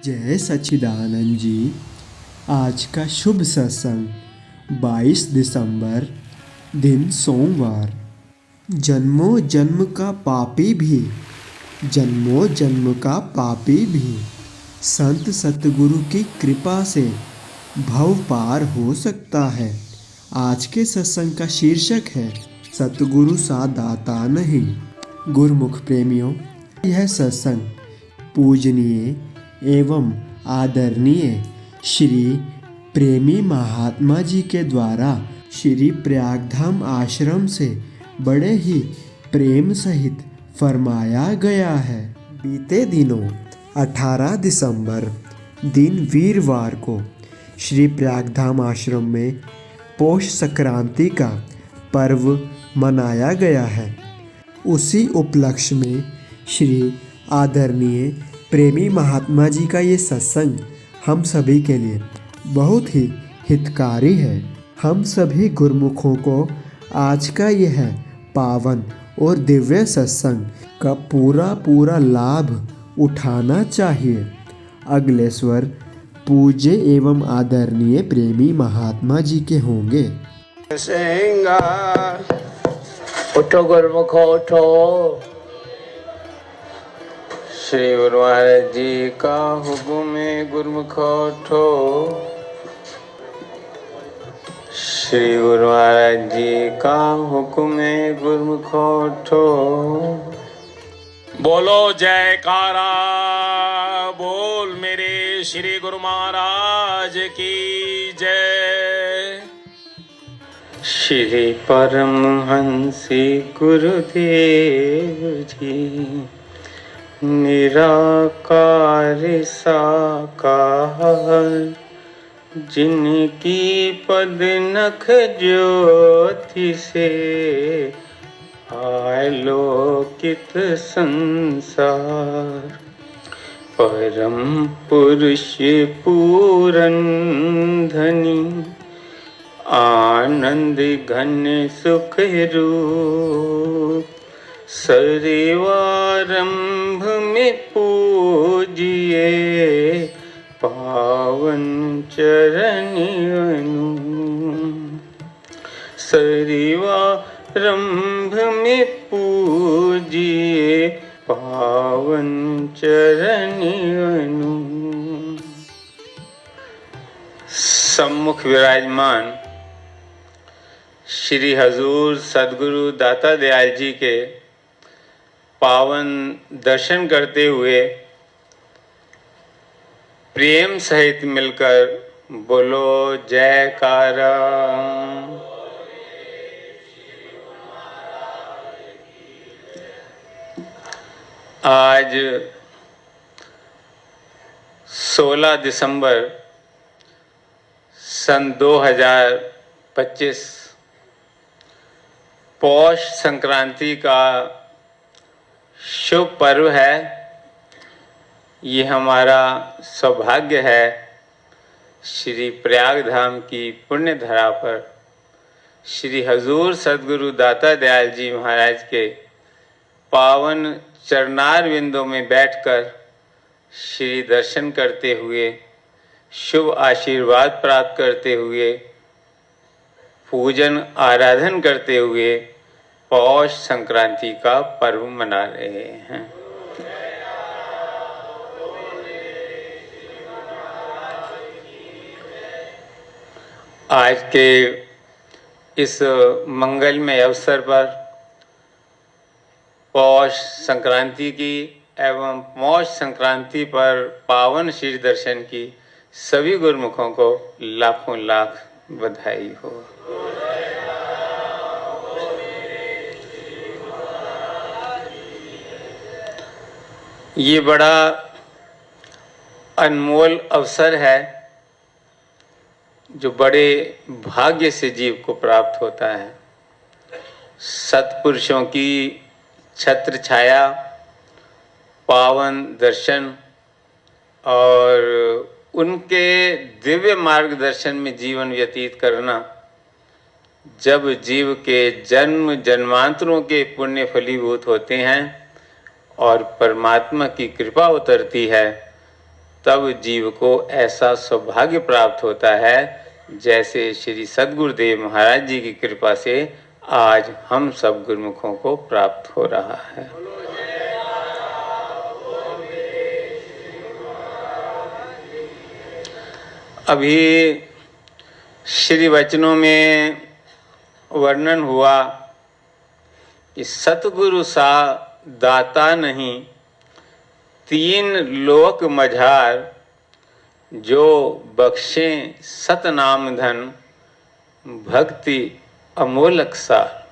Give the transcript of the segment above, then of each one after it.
जय सच्चिदानंद जी। आज का शुभ सत्संग 22 दिसंबर, दिन सोमवार। जन्मों जन्म का पापी भी, जन्मों जन्म का पापी भी संत सतगुरु की कृपा से भव पार हो सकता है। आज के सत्संग का शीर्षक है सतगुरु सा दाता नहीं। गुरुमुख प्रेमियों, यह सत्संग पूजनीय एवं आदरणीय श्री प्रेमी महात्मा जी के द्वारा श्री प्रयागधाम आश्रम से बड़े ही प्रेम सहित फरमाया गया है। बीते दिनों 18 दिसंबर दिन वीरवार को श्री प्रयागधाम आश्रम में पौष संक्रांति का पर्व मनाया गया है। उसी उपलक्ष्य में श्री आदरणीय प्रेमी महात्मा जी का ये सत्संग हम सभी के लिए बहुत ही हितकारी है। हम सभी गुरुमुखों को आज का यह पावन और दिव्य सत्संग का पूरा लाभ उठाना चाहिए। अगले स्वर पूज्य एवं आदरणीय प्रेमी महात्मा जी के होंगे। उठो गुरुमुखो उठो। श्री गुरु महाराज जी का हुक्म है, गुरुमुखो उठो। श्री गुरु महाराज जी का हुक्म है, गुरुमुखो उठो। बोलो जयकारा बोल मेरे श्री गुरु महाराज की जय। श्री परमहंसी गुरुदेव जी निराकार साकार, जिनकी पद नख ज्योति से आलोकित संसार। परम पुरुष पूरन धनी, आनंद घन सुख रूप। सरिवारंभ में पूजिए, पावन चरण अनु। सरिवारंभ में पूजिए, पावन चरण अनु। सम्मुख विराजमान श्री हजूर सदगुरु दाता दयाल जी के पावन दर्शन करते हुए प्रेम सहित मिलकर बोलो जयकारा। आज 16 दिसंबर सन 2025 पौष संक्रांति का शुभ पर्व है। ये हमारा सौभाग्य है श्री प्रयागधाम की पुण्य धरा पर श्री हजूर सदगुरु दाता दयाल जी महाराज के पावन चरणार विंदों में बैठकर श्री दर्शन करते हुए, शुभ आशीर्वाद प्राप्त करते हुए, पूजन आराधन करते हुए पौष संक्रांति का पर्व मना रहे हैं। आज के इस मंगलमय अवसर पर पौष संक्रांति की एवं पौष संक्रांति पर पावन श्री दर्शन की सभी गुरुमुखों को लाखों लाख बधाई हो। ये बड़ा अनमोल अवसर है जो बड़े भाग्य से जीव को प्राप्त होता है। सत्पुरुषों की छत्र छाया, पावन दर्शन और उनके दिव्य मार्गदर्शन में जीवन व्यतीत करना, जब जीव के जन्म जन्मांतरों के पुण्य फलीभूत होते हैं और परमात्मा की कृपा उतरती है, तब जीव को ऐसा सौभाग्य प्राप्त होता है जैसे श्री सद्गुरुदेव महाराज जी की कृपा से आज हम सब गुरुमुखों को प्राप्त हो रहा है। अभी श्री वचनों में वर्णन हुआ कि सतगुरु सा दाता नहीं, तीन लोक मझार, जो बख्शे सतनाम धन, भक्ति अमोलक सार।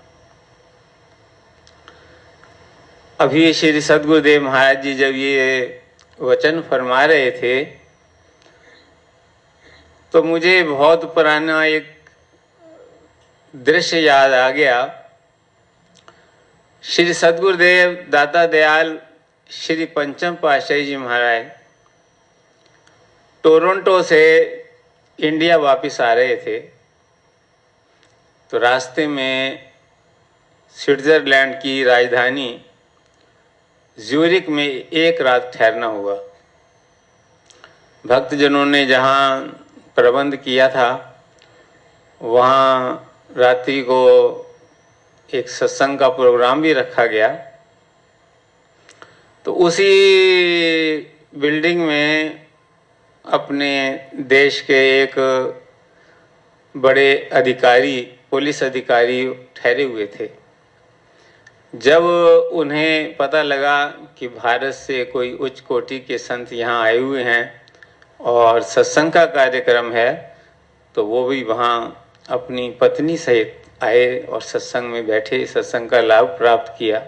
अभी श्री सद्गुरुदेव महाराज जी जब ये वचन फरमा रहे थे तो मुझे बहुत पुराना एक दृश्य याद आ गया। श्री सद्गुरुदेव दाता दयाल श्री पंचम पातशाही जी महाराज टोरंटो से इंडिया वापस आ रहे थे, तो रास्ते में स्विट्जरलैंड की राजधानी ज्यूरिक में एक रात ठहरना हुआ। भक्तजनों ने जहाँ प्रबंध किया था वहाँ रात्रि को एक सत्संग का प्रोग्राम भी रखा गया। तो उसी बिल्डिंग में अपने देश के एक बड़े अधिकारी, पुलिस अधिकारी ठहरे हुए थे। जब उन्हें पता लगा कि भारत से कोई उच्च कोटि के संत यहाँ आए हुए हैं और सत्संग का कार्यक्रम है, तो वो भी वहाँ अपनी पत्नी सहित आए और सत्संग में बैठे, सत्संग का लाभ प्राप्त किया।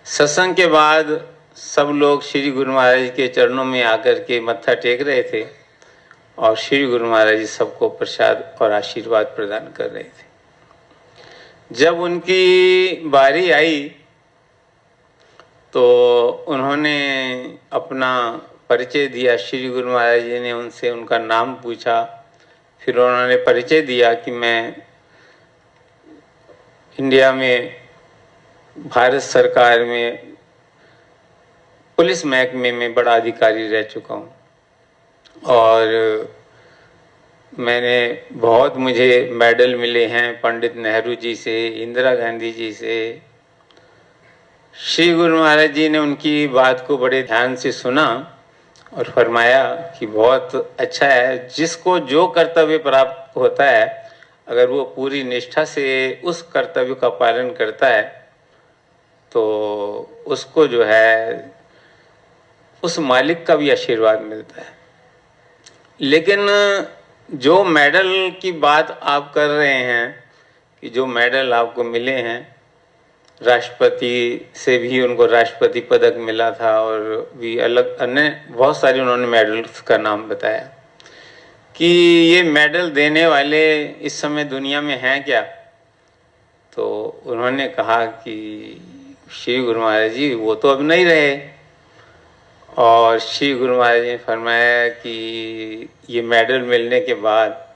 सत्संग के बाद सब लोग श्री गुरु महाराज के चरणों में आकर के मत्था टेक रहे थे और श्री गुरु महाराज जी सबको प्रसाद और आशीर्वाद प्रदान कर रहे थे। जब उनकी बारी आई तो उन्होंने अपना परिचय दिया। श्री गुरु महाराज जी ने उनसे उनका नाम पूछा, फिर उन्होंने परिचय दिया कि मैं इंडिया में भारत सरकार में पुलिस महकमे में बड़ा अधिकारी रह चुका हूँ और मुझे मेडल मिले हैं पंडित नेहरू जी से, इंदिरा गांधी जी से। श्री गुरु महाराज जी ने उनकी बात को बड़े ध्यान से सुना और फरमाया कि बहुत अच्छा है, जिसको जो कर्तव्य प्राप्त होता है अगर वो पूरी निष्ठा से उस कर्तव्य का पालन करता है तो उसको जो है उस मालिक का भी आशीर्वाद मिलता है। लेकिन जो मेडल की बात आप कर रहे हैं कि जो मेडल आपको मिले हैं, राष्ट्रपति से भी उनको राष्ट्रपति पदक मिला था और भी अलग अन्य बहुत सारे उन्होंने मेडल्स का नाम बताया कि ये मेडल देने वाले इस समय दुनिया में हैं क्या। तो उन्होंने कहा कि श्री गुरु महाराज जी वो तो अब नहीं रहे। और श्री गुरु महाराज जी ने फरमाया कि ये मेडल मिलने के बाद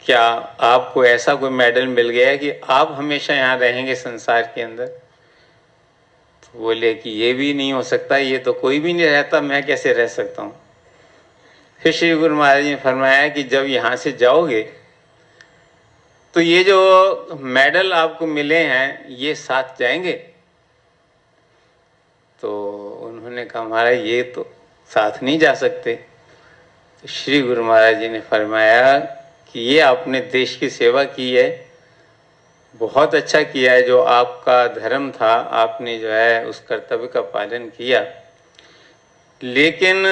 क्या आपको ऐसा कोई मेडल मिल गया है कि आप हमेशा यहाँ रहेंगे संसार के अंदर। तो बोले कि ये भी नहीं हो सकता, ये तो कोई भी नहीं रहता, मैं कैसे रह सकता हूँ। फिर श्री गुरु महाराज जी ने फरमाया कि जब यहाँ से जाओगे तो ये जो मेडल आपको मिले हैं ये साथ जाएंगे। तो उन्होंने कहा महाराज ये तो साथ नहीं जा सकते। तो श्री गुरु महाराज जी ने फरमाया कि ये आपने देश की सेवा की है, बहुत अच्छा किया है, जो आपका धर्म था आपने जो है उस कर्तव्य का पालन किया। लेकिन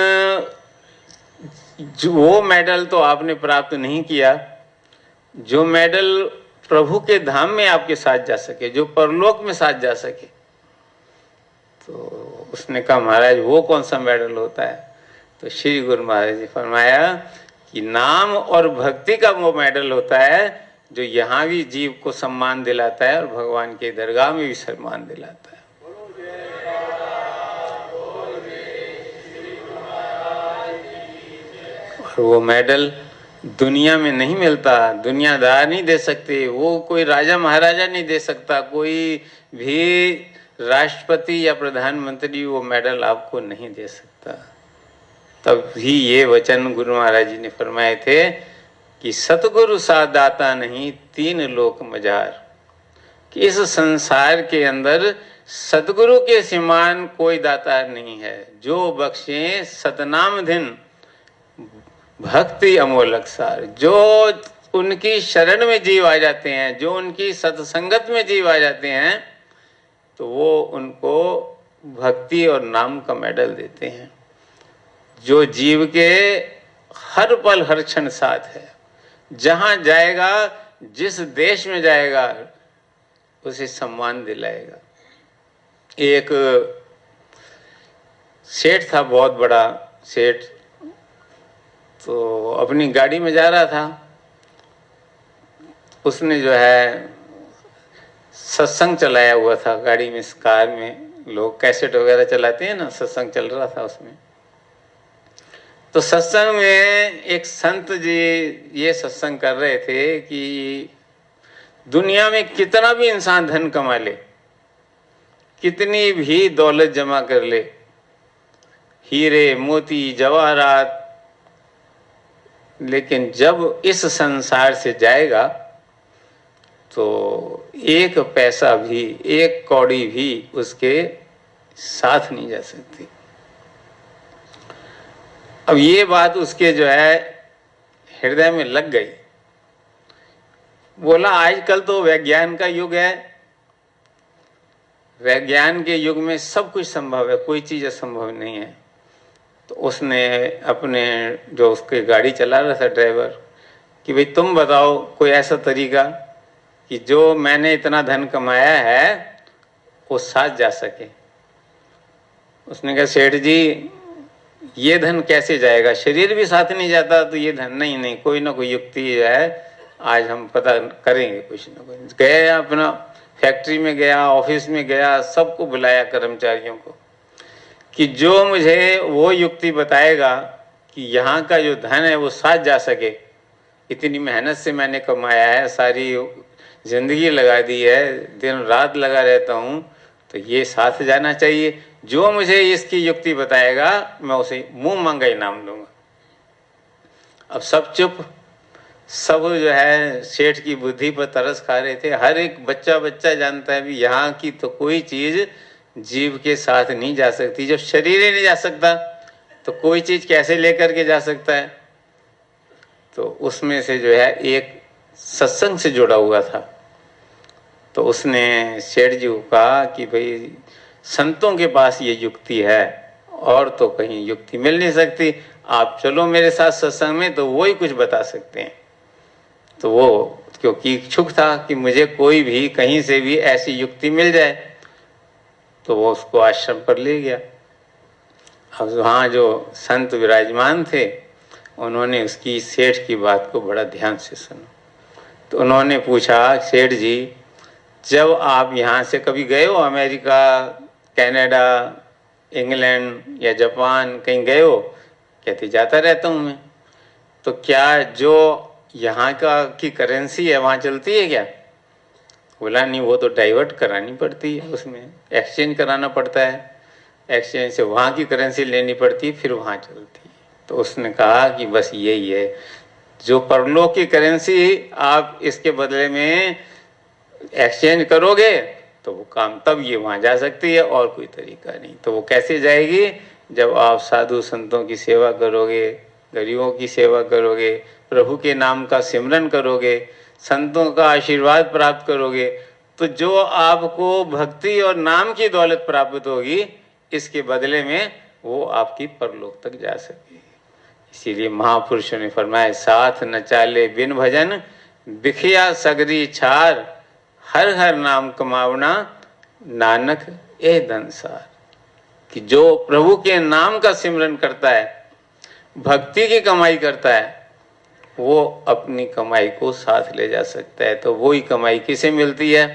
जो वो मेडल तो आपने प्राप्त नहीं किया जो मेडल प्रभु के धाम में आपके साथ जा सके, जो परलोक में साथ जा सके। तो उसने कहा महाराज वो कौन सा मेडल होता है। तो श्री गुरु महाराज ने फरमाया कि नाम और भक्ति का वो मेडल होता है जो यहाँ भी जीव को सम्मान दिलाता है और भगवान के दरगाह में भी सम्मान दिलाता है। और वो मेडल दुनिया में नहीं मिलता, दुनियादार नहीं दे सकते, वो कोई राजा महाराजा नहीं दे सकता, कोई भी राष्ट्रपति या प्रधानमंत्री वो मेडल आपको नहीं दे सकता। तब भी ये वचन गुरु महाराज जी ने फरमाए थे कि सतगुरु सा दाता नहीं तीन लोक मजार, कि इस संसार के अंदर सतगुरु के समान कोई दाता नहीं है। जो बख्शे सतनाम दिन भक्ति अमोलक सार, जो उनकी शरण में जीव आ जाते हैं, जो उनकी सत्संगत में जीव आ जाते हैं, तो वो उनको भक्ति और नाम का मेडल देते हैं। जो जीव के हर पल हर क्षण साथ है, जहां जाएगा, जिस देश में जाएगा, उसे सम्मान दिलाएगा। एक सेठ था, बहुत बड़ा सेठ, तो अपनी गाड़ी में जा रहा था। उसने जो है सत्संग चलाया हुआ था गाड़ी में, कार में लोग कैसेट वगैरह चलाते हैं ना, सत्संग चल रहा था उसमें। तो सत्संग में एक संत जी ये सत्संग कर रहे थे कि दुनिया में कितना भी इंसान धन कमा ले, कितनी भी दौलत जमा कर ले, हीरे मोती जवाहरात, लेकिन जब इस संसार से जाएगा तो एक पैसा भी, एक कौड़ी भी उसके साथ नहीं जा सकती। अब ये बात उसके जो है हृदय में लग गई। बोला आजकल तो विज्ञान का युग है, विज्ञान के युग में सब कुछ संभव है, कोई चीज असंभव नहीं है। तो उसने अपने जो उसकी गाड़ी चला रहा था ड्राइवर, कि भाई तुम बताओ कोई ऐसा तरीका कि जो मैंने इतना धन कमाया है वो साथ जा सके। उसने कहा सेठ जी ये धन कैसे जाएगा, शरीर भी साथ नहीं जाता तो ये धन नहीं, नहीं कोई ना कोई युक्ति है, आज हम पता करेंगे कुछ ना कुछ। गया अपना फैक्ट्री में गया, ऑफिस में गया, सबको बुलाया कर्मचारियों को कि जो मुझे वो युक्ति बताएगा कि यहाँ का जो धन है वो साथ जा सके, इतनी मेहनत से मैंने कमाया है, सारी जिंदगी लगा दी है, दिन रात लगा रहता हूँ, तो ये साथ जाना चाहिए। जो मुझे इसकी युक्ति बताएगा मैं उसे मुंह मांगा इनाम दूंगा। अब सब चुप, सब जो है सेठ की बुद्धि पर तरस खा रहे थे। हर एक बच्चा जानता है भी यहाँ की तो कोई चीज जीव के साथ नहीं जा सकती। जब शरीर ही नहीं जा सकता तो कोई चीज कैसे लेकर के जा सकता है। तो उसमें से जो है एक सत्संग से जुड़ा हुआ था, तो उसने सेठ जी को कहा कि भाई संतों के पास ये युक्ति है और तो कहीं युक्ति मिल नहीं सकती, आप चलो मेरे साथ सत्संग में, तो वो ही कुछ बता सकते हैं। तो वो क्योंकि इच्छुक था कि मुझे कोई भी कहीं से भी ऐसी युक्ति मिल जाए, तो वो उसको आश्रम पर ले गया। अब वहाँ जो संत विराजमान थे उन्होंने उसकी सेठ की बात को बड़ा ध्यान से सुना। तो उन्होंने पूछा सेठ जी जब आप यहाँ से कभी गए हो अमेरिका, कनाडा, इंग्लैंड या जापान कहीं गए हो? कहते जाता रहता हूँ मैं। तो क्या जो यहाँ का की करेंसी है वहाँ चलती है क्या? बोला नहीं, वो तो डाइवर्ट करानी पड़ती है, उसमें एक्सचेंज कराना पड़ता है, एक्सचेंज से वहाँ की करेंसी लेनी पड़ती है, फिर वहाँ चलती है। तो उसने कहा कि बस यही है, जो परलोक की करेंसी आप इसके बदले में एक्सचेंज करोगे तो वो काम तब ये वहाँ जा सकती है, और कोई तरीका नहीं। तो वो कैसे जाएगी? जब आप साधु संतों की सेवा करोगे, गरीबों की सेवा करोगे, प्रभु के नाम का सिमरन करोगे, संतों का आशीर्वाद प्राप्त करोगे, तो जो आपको भक्ति और नाम की दौलत प्राप्त होगी इसके बदले में वो आपकी परलोक तक जा सकेगी। इसीलिए महापुरुषों ने फरमाया साथ न चाले बिन भजन, बिखिया सगरी छार, हर हर नाम कमावना, नानक ए धनसार। कि जो प्रभु के नाम का सिमरन करता है, भक्ति की कमाई करता है, वो अपनी कमाई को साथ ले जा सकता है। तो वही कमाई किसे मिलती है?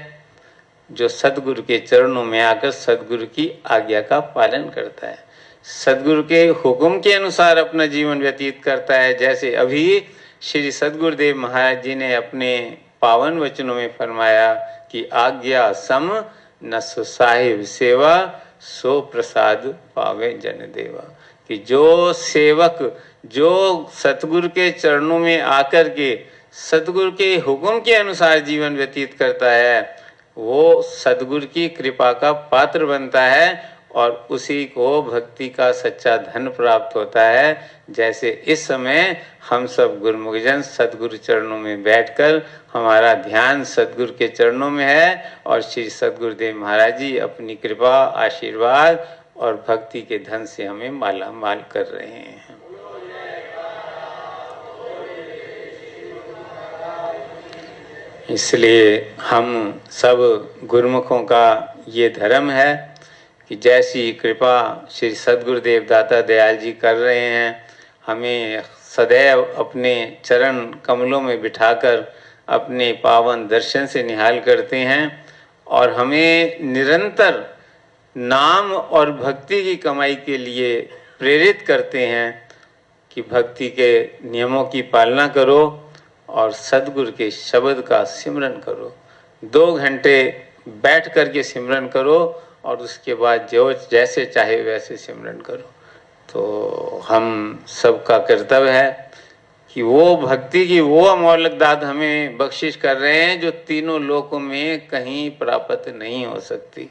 जो सदगुरु के चरणों में आकर सदगुरु की आज्ञा का पालन करता है, सदगुरु के हुक्म के अनुसार अपना जीवन व्यतीत करता है। जैसे अभी श्री सदगुरुदेव महाराज जी ने अपने पावन वचनों में फरमाया कि आज्ञा सम न सो साहिब सेवा, सो प्रसाद पावे जन देवा। कि जो सेवक जो सतगुरु के चरणों में आकर के सतगुरु के हुक्म के अनुसार जीवन व्यतीत करता है, वो सतगुरु की कृपा का पात्र बनता है और उसी को भक्ति का सच्चा धन प्राप्त होता है। जैसे इस समय हम सब गुरुमुखजन सतगुरु चरणों में बैठकर हमारा ध्यान सतगुरु के चरणों में है और श्री सतगुरुदेव महाराज जी अपनी कृपा, आशीर्वाद और भक्ति के धन से हमें माला माल कर रहे हैं। इसलिए हम सब गुरुमुखों का ये धर्म है कि जैसी कृपा श्री सद्गुरुदेव दाता दयाल जी कर रहे हैं, हमें सदैव अपने चरण कमलों में बिठाकर अपने पावन दर्शन से निहाल करते हैं और हमें निरंतर नाम और भक्ति की कमाई के लिए प्रेरित करते हैं कि भक्ति के नियमों की पालना करो और सद्गुरु के शब्द का सिमरन करो। 2 घंटे बैठ कर के सिमरन करो और उसके बाद जो जैसे चाहे वैसे सिमरन करो। तो हम सबका कर्तव्य है कि वो भक्ति की वो अमोलक दात हमें बख्शिश कर रहे हैं जो तीनों लोकों में कहीं प्राप्त नहीं हो सकती।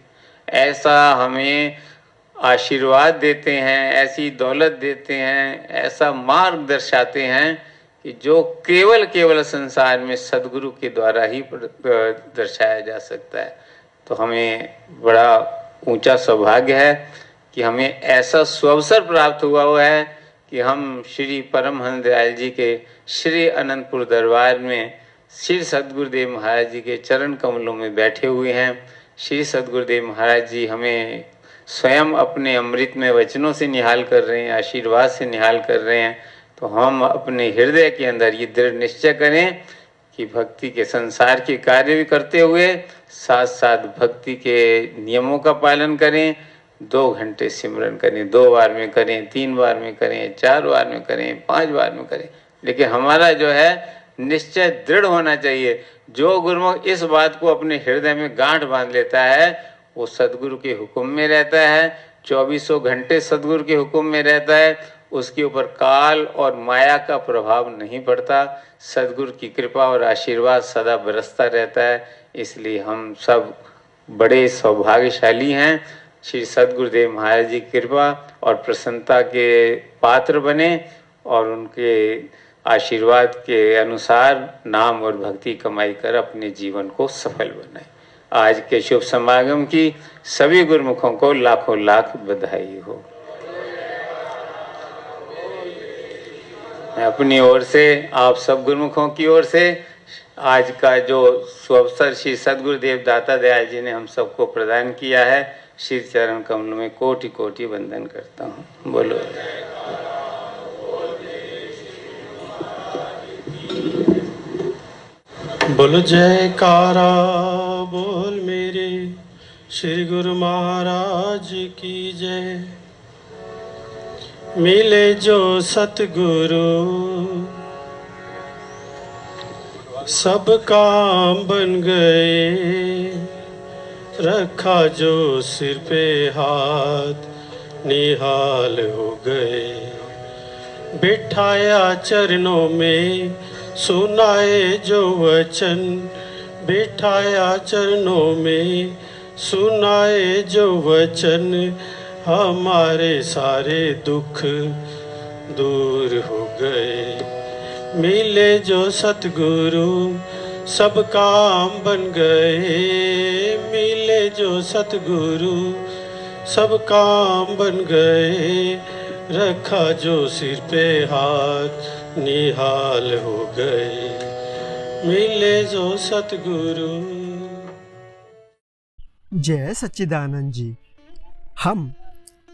ऐसा हमें आशीर्वाद देते हैं, ऐसी दौलत देते हैं, ऐसा मार्ग दर्शाते हैं कि जो केवल संसार में सद्गुरु के द्वारा ही दर्शाया जा सकता है। तो हमें बड़ा ऊंचा सौभाग्य है कि हमें ऐसा सुअवसर प्राप्त हुआ है कि हम श्री परमहंस दयाल जी के श्री अनंतपुर दरबार में श्री सद्गुरुदेव महाराज जी के चरण कमलों में बैठे हुए हैं। श्री सद्गुरुदेव महाराज जी हमें स्वयं अपने अमृतमय वचनों से निहाल कर रहे हैं, आशीर्वाद से निहाल कर रहे हैं। तो हम अपने हृदय के अंदर ये दृढ़ निश्चय करें कि भक्ति के संसार के कार्य भी करते हुए साथ साथ भक्ति के नियमों का पालन करें। 2 घंटे सिमरन करें, 2 बार में करें, 3 बार में करें, 4 बार में करें, 5 बार में करें, लेकिन हमारा जो है निश्चय दृढ़ होना चाहिए। जो गुरुमुख इस बात को अपने हृदय में गांठ बांध लेता है वो सद्गुरु के हुक्म में रहता है, 24 घंटे सद्गुरु के हुक्म में रहता है, उसके ऊपर काल और माया का प्रभाव नहीं पड़ता। सद्गुरु की कृपा और आशीर्वाद सदा बरसता रहता है। इसलिए हम सब बड़े सौभाग्यशाली हैं। श्री सद्गुरुदेव महाराज जी की कृपा और प्रसन्नता के पात्र बने और उनके आशीर्वाद के अनुसार नाम और भक्ति कमाई कर अपने जीवन को सफल बनाए। आज के शुभ समागम की सभी गुरुमुखों को लाखों लाख बधाई हो। मैं अपनी ओर से आप सब गुरुमुखों की ओर से आज का जो सुअवसर श्री सद्गुरुदेव दाता दयाल जी ने हम सबको प्रदान किया है, श्री चरण कमलों में कोटि कोटि वंदन करता हूँ। बोलो बोल जयकारा बोल मेरे श्री गुरु महाराज की जय। मिले जो सतगुरु सब काम बन गए, रखा जो सिर पे हाथ निहाल हो गए। बिठाया चरणों में सुनाए जो वचन, बिठाया चरणों में सुनाए जो वचन, हमारे सारे दुख दूर हो गए। मिले जो सतगुरु सब काम बन गए, मिले जो सतगुरु सब काम बन गए। रखा जो सिर पे हाथ निहाल हो गए। मिले जो सतगुरु। जय सच्चिदानंद जी। हम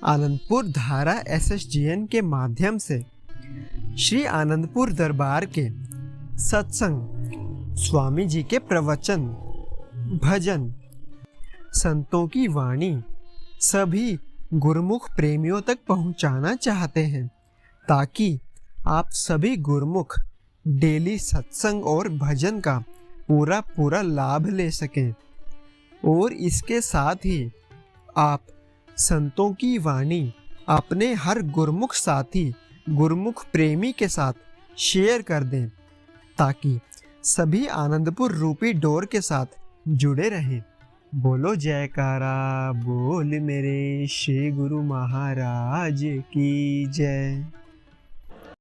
आनंदपुर धारा SSGN के माध्यम से श्री आनंदपुर दरबार के सत्संग, स्वामी जी के प्रवचन, भजन, संतों की वाणी सभी गुरुमुख प्रेमियों तक पहुंचाना चाहते हैं, ताकि आप सभी गुरुमुख डेली सत्संग और भजन का पूरा लाभ ले सकें। और इसके साथ ही आप संतों की वाणी अपने हर गुरमुख साथी, गुरमुख प्रेमी के साथ शेयर कर दें ताकि सभी आनंदपुर रूपी डोर के साथ जुड़े रहें। बोलो जयकारा बोल मेरे श्री गुरु महाराज की जय।